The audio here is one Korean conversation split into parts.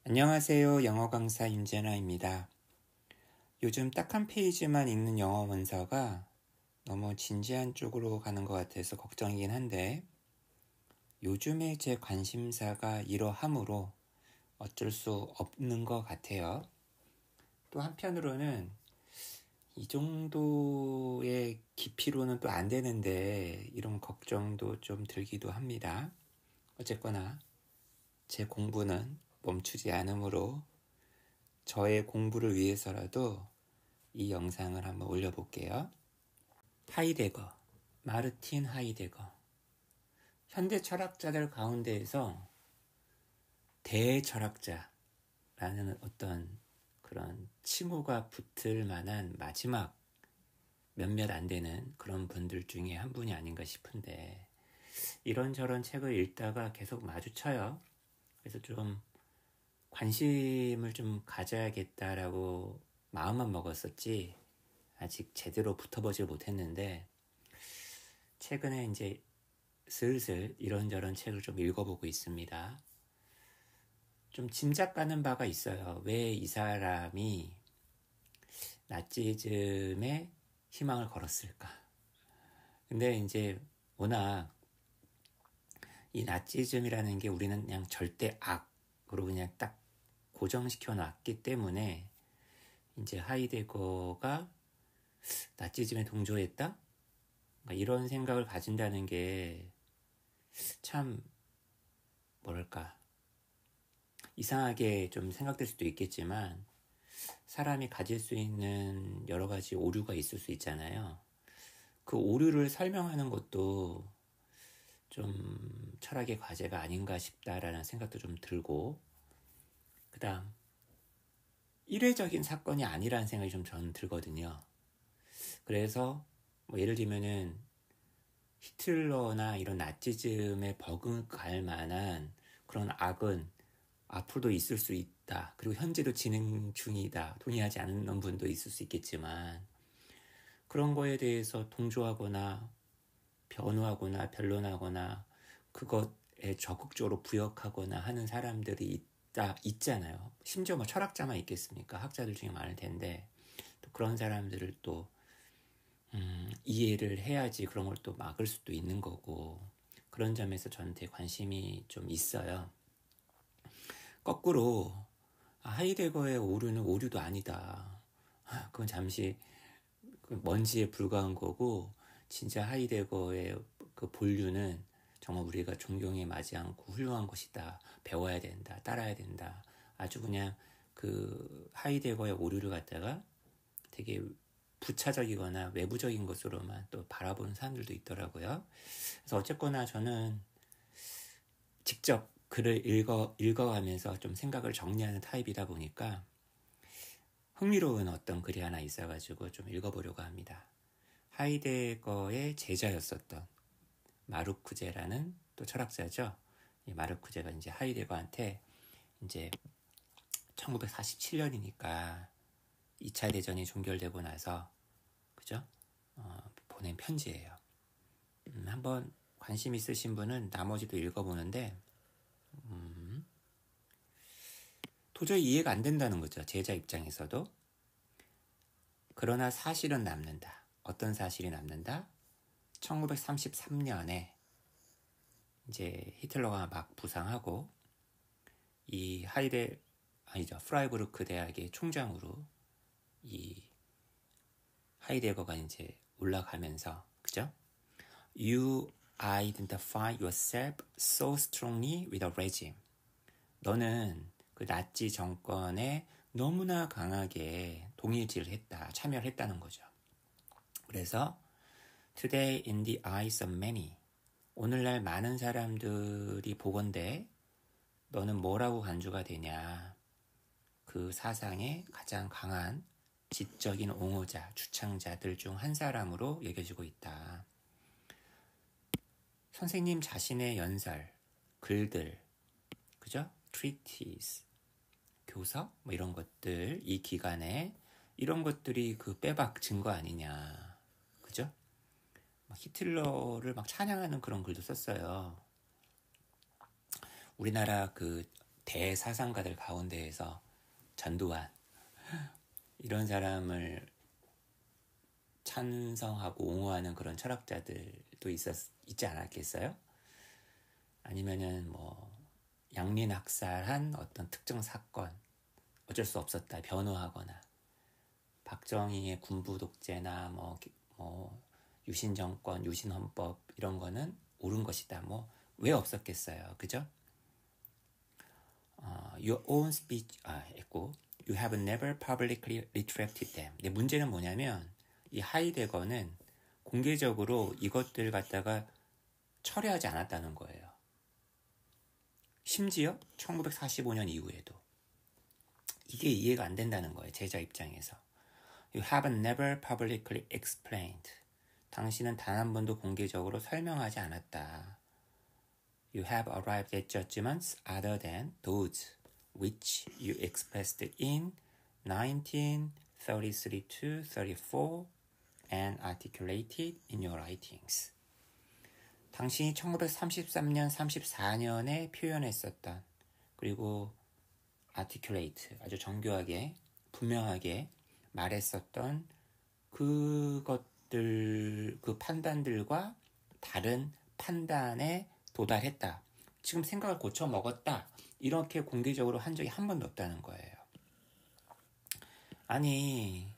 안녕하세요. 영어 강사 윤재나입니다. 요즘 딱 한 페이지만 읽는 영어 문서가 너무 진지한 쪽으로 가는 것 같아서 걱정이긴 한데 요즘에 제 관심사가 이러함으로 어쩔 수 없는 것 같아요. 또 한편으로는 이 정도의 깊이로는 또 안 되는데 이런 걱정도 좀 들기도 합니다. 어쨌거나 제 공부는 멈추지 않으므로 저의 공부를 위해서라도 이 영상을 한번 올려볼게요. 하이데거, 마르틴 하이데거. 현대 철학자들 가운데에서 대철학자라는 어떤 그런 칭호가 붙을 만한 마지막 몇몇 안 되는 그런 분들 중에 한 분이 아닌가 싶은데 이런저런 책을 읽다가 계속 마주쳐요. 그래서 좀 관심을 좀 가져야겠다라고 마음만 먹었었지 아직 제대로 붙어보질 못했는데 최근에 이제 슬슬 이런저런 책을 좀 읽어보고 있습니다. 좀 짐작가는 바가 있어요. 왜 이 사람이 나치즘에 희망을 걸었을까? 근데 이제 워낙 이 나치즘이라는 게 우리는 그냥 절대 악으로 그냥 딱 고정시켜 놨기 때문에 이제 하이데거가 나치즘에 동조했다? 이런 생각을 가진다는 게 참 뭐랄까 이상하게 좀 생각될 수도 있겠지만 사람이 가질 수 있는 여러 가지 오류가 있을 수 있잖아요. 그 오류를 설명하는 것도 좀 철학의 과제가 아닌가 싶다라는 생각도 좀 들고 그 다음 일회적인 사건이 아니라는 생각이 좀 저는 들거든요. 그래서 뭐 예를 들면은 히틀러나 이런 나치즘에 버금갈 만한 그런 악은 앞으로도 있을 수 있다. 그리고 현재도 진행 중이다. 동의하지 않는 분도 있을 수 있겠지만 그런 거에 대해서 동조하거나 변호하거나 변론하거나 그것에 적극적으로 부역하거나 하는 사람들이 있잖아요. 심지어 뭐 철학자만 있겠습니까? 학자들 중에 많을 텐데 또 그런 사람들을 또 이해를 해야지 그런 걸 또 막을 수도 있는 거고 그런 점에서 저한테 관심이 좀 있어요. 거꾸로 하이데거의 오류는 오류도 아니다. 그건 잠시 먼지에 불과한 거고 진짜 하이데거의 그 본류는 정말 우리가 존경에 마지 않고 훌륭한 것이다. 배워야 된다. 따라야 된다. 아주 그냥 그 하이데거의 오류를 갖다가 되게 부차적이거나 외부적인 것으로만 또 바라보는 사람들도 있더라고요. 그래서 어쨌거나 저는 직접 글을 읽어가면서 좀 생각을 정리하는 타입이다 보니까 흥미로운 어떤 글이 하나 있어가지고 좀 읽어보려고 합니다. 하이데거의 제자였었던 마르쿠제라는 또 철학자죠. 이 마르쿠제가 이제 하이데거한테 이제 1947년이니까 2차 대전이 종결되고 나서 그죠? 보낸 편지예요. 한번 관심 있으신 분은 나머지도 읽어보는데 도저히 이해가 안 된다는 거죠. 제자 입장에서도. 그러나 사실은 남는다. 어떤 사실이 남는다? 1933년에 이제 히틀러가 막 부상하고 이 프라이부르크 대학의 총장으로 이 하이데거가 이제 올라가면서 그죠? You identify yourself so strongly with a regime. 너는 그 나치 정권에 너무나 강하게 동일지를 했다, 참여를 했다는 거죠. 그래서 Today in the eyes of many. 오늘날 많은 사람들이 보건대 너는 뭐라고 간주가 되냐. 그 사상의 가장 강한 지적인 옹호자, 주창자들 중 한 사람으로 여겨지고 있다. 선생님 자신의 연설, 글들, 그죠? treatise, 교서, 뭐 이런 것들, 이 기간에 이런 것들이 그 빼박 증거 아니냐. 그죠? 히틀러를 막 찬양하는 그런 글도 썼어요. 우리나라 그 대사상가들 가운데에서 전두환 이런 사람을 찬성하고 옹호하는 그런 철학자들도 있지 않았겠어요? 아니면은 뭐 양린 학살한 어떤 특정 사건 어쩔 수 없었다 변호하거나 박정희의 군부 독재나 뭐 유신 정권, 유신 헌법 이런 거는 옳은 것이다. 뭐 왜 없었겠어요, 그죠? Your own speech 했고 You have never publicly retracted them. 근데 문제는 뭐냐면 이 하이데거는 공개적으로 이것들 갖다가 철회하지 않았다는 거예요. 심지어 1945년 이후에도 이게 이해가 안 된다는 거예요. 제자 입장에서. You have never publicly explained. 당신은 단 한 번도 공개적으로 설명하지 않았다. You have arrived at judgments other than those which you expressed in 1933 to 34 and articulated in your writings. 당신이 1933년, 34년에 표현했었던 그리고 articulate, 아주 정교하게, 분명하게 말했었던 그것들, 그 판단들과 다른 판단에 도달했다. 지금 생각을 고쳐 먹었다. 이렇게 공개적으로 한 적이 한 번도 없다는 거예요. 아니,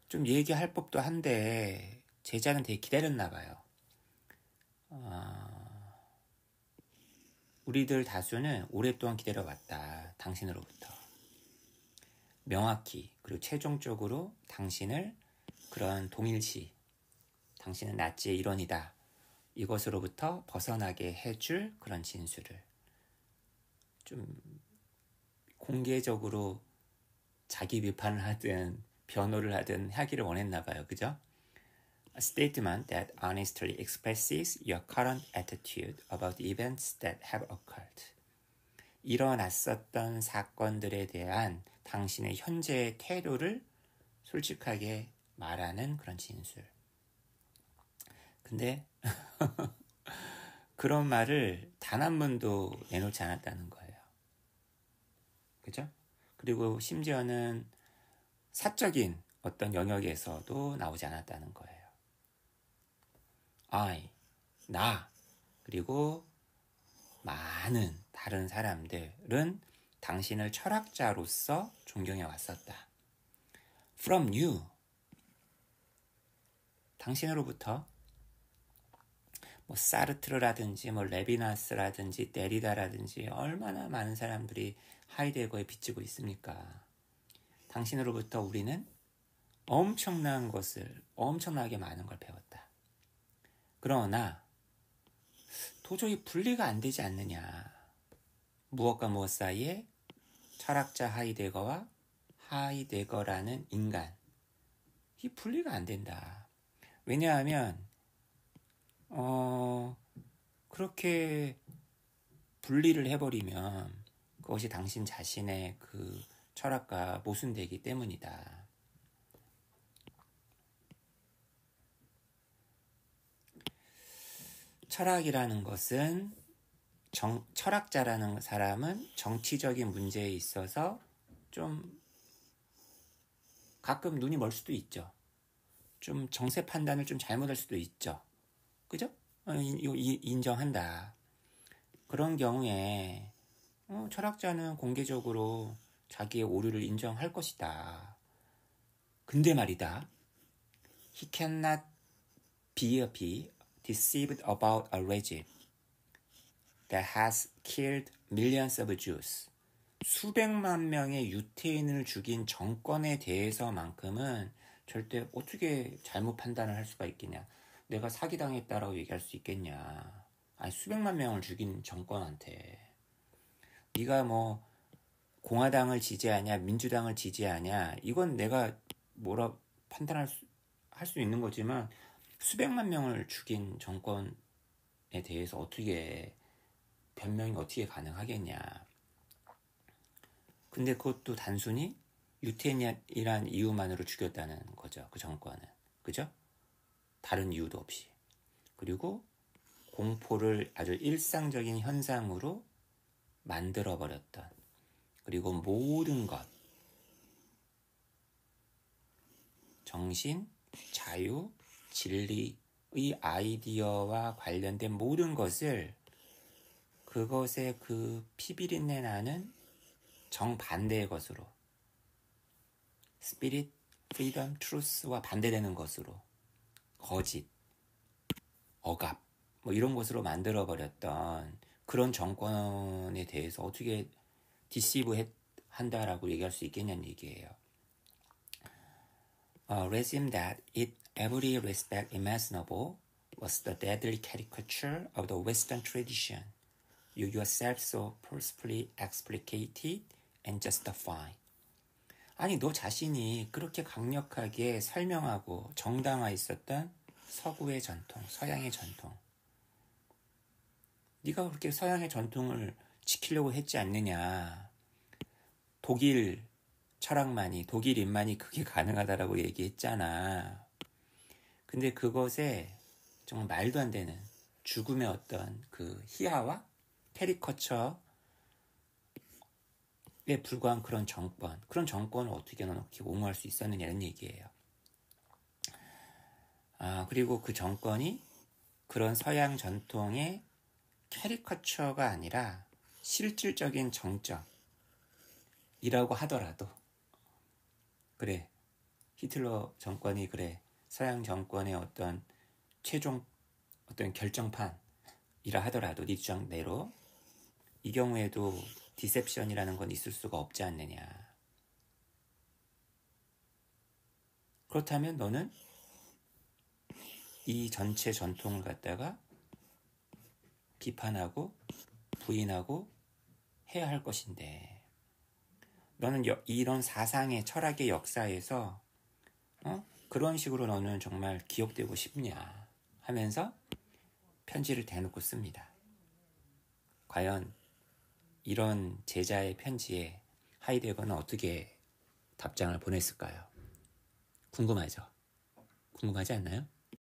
좀 얘기할 법도 한데 제자는 되게 기다렸나 봐요. 우리들 다수는 오랫동안 기다려왔다. 당신으로부터. 명확히 그리고 최종적으로 당신을 그런 동일시, 당신은 나치의 일원이다. 이것으로부터 벗어나게 해줄 그런 진술을 좀 공개적으로 자기 비판을 하든 변호를 하든 하기를 원했나 봐요. 그죠? A statement that honestly expresses your current attitude about the events that have occurred. 일어났었던 사건들에 대한 당신의 현재의 태도를 솔직하게 말하는 그런 진술. 근데 그런 말을 단 한 번도 내놓지 않았다는 거예요. 그죠? 그리고 심지어는 사적인 어떤 영역에서도 나오지 않았다는 거예요. I, 나, 그리고 많은 다른 사람들은 당신을 철학자로서 존경해 왔었다. From you, 당신으로부터 뭐 사르트르라든지 뭐 레비나스라든지 데리다라든지 얼마나 많은 사람들이 하이데거에 비치고 있습니까? 당신으로부터 우리는 엄청나게 많은 걸 배웠다. 그러나 도저히 분리가 안 되지 않느냐. 무엇과 무엇 사이에 철학자 하이데거와 하이데거라는 인간. 이 분리가 안 된다. 왜냐하면 그렇게 분리를 해버리면 그것이 당신 자신의 그 철학과 모순되기 때문이다. 철학이라는 것은 철학자라는 사람은 정치적인 문제에 있어서 좀 가끔 눈이 멀 수도 있죠. 좀 정세 판단을 좀 잘못할 수도 있죠. 그죠? 인정한다. 그런 경우에 철학자는 공개적으로 자기의 오류를 인정할 것이다. 근데 말이다. He cannot be deceived about a regime that has killed millions of Jews. 수백만 명의 유태인을 죽인 정권에 대해서만큼은 절대 어떻게 잘못 판단을 할 수가 있겠냐. 내가 사기당했다라고 얘기할 수 있겠냐. 아니 수백만 명을 죽인 정권한테 네가 뭐 공화당을 지지하냐 민주당을 지지하냐 이건 내가 뭐라 판단할 수 있는 거지만 수백만 명을 죽인 정권에 대해서 어떻게 변명이 어떻게 가능하겠냐. 근데 그것도 단순히 유태인이란 이유만으로 죽였다는 거죠. 그 정권은. 그죠? 다른 이유도 없이. 그리고 공포를 아주 일상적인 현상으로 만들어버렸던, 그리고 모든 것, 정신, 자유, 진리의 아이디어와 관련된 모든 것을 그것의 그 피비린내 나는 정반대의 것으로, 스피릿, 프리덤, 트루스와 반대되는 것으로, 거짓, 억압, 뭐 이런 것으로 만들어버렸던 그런 정권에 대해서 어떻게 디시브 한다라고 얘기할 수 있겠냐는 얘기예요. A regime that in every respect imaginable was the deadly caricature of the Western tradition. You yourself so forcefully explicated and justified. 아니, 너 자신이 그렇게 강력하게 설명하고 정당화 있었던 서구의 전통, 서양의 전통. 네가 그렇게 서양의 전통을 지키려고 했지 않느냐. 독일 철학만이, 독일인만이 그게 가능하다라고 얘기했잖아. 근데 그것에 정말 말도 안 되는 죽음의 어떤 그 희화와 캐리커처에 불과한 그런 정권, 그런 정권을 어떻게 너는 이렇게 옹호할 수 있었느냐는 얘기예요. 그리고 그 정권이 그런 서양 전통의 캐리커처가 아니라 실질적인 정적이라고 하더라도, 그래, 히틀러 정권이 그래, 서양 정권의 어떤 최종 어떤 결정판이라 하더라도 네 주장대로 이 경우에도 디셉션이라는 건 있을 수가 없지 않느냐. 그렇다면 너는 이 전체 전통을 갖다가 비판하고 부인하고 해야 할 것인데, 너는 이런 사상의 철학의 역사에서 그런 식으로 너는 정말 기억되고 싶냐 하면서 편지를 대놓고 씁니다. 과연 이런 제자의 편지에 하이데거는 어떻게 답장을 보냈을까요? 궁금하죠? 궁금하지 않나요?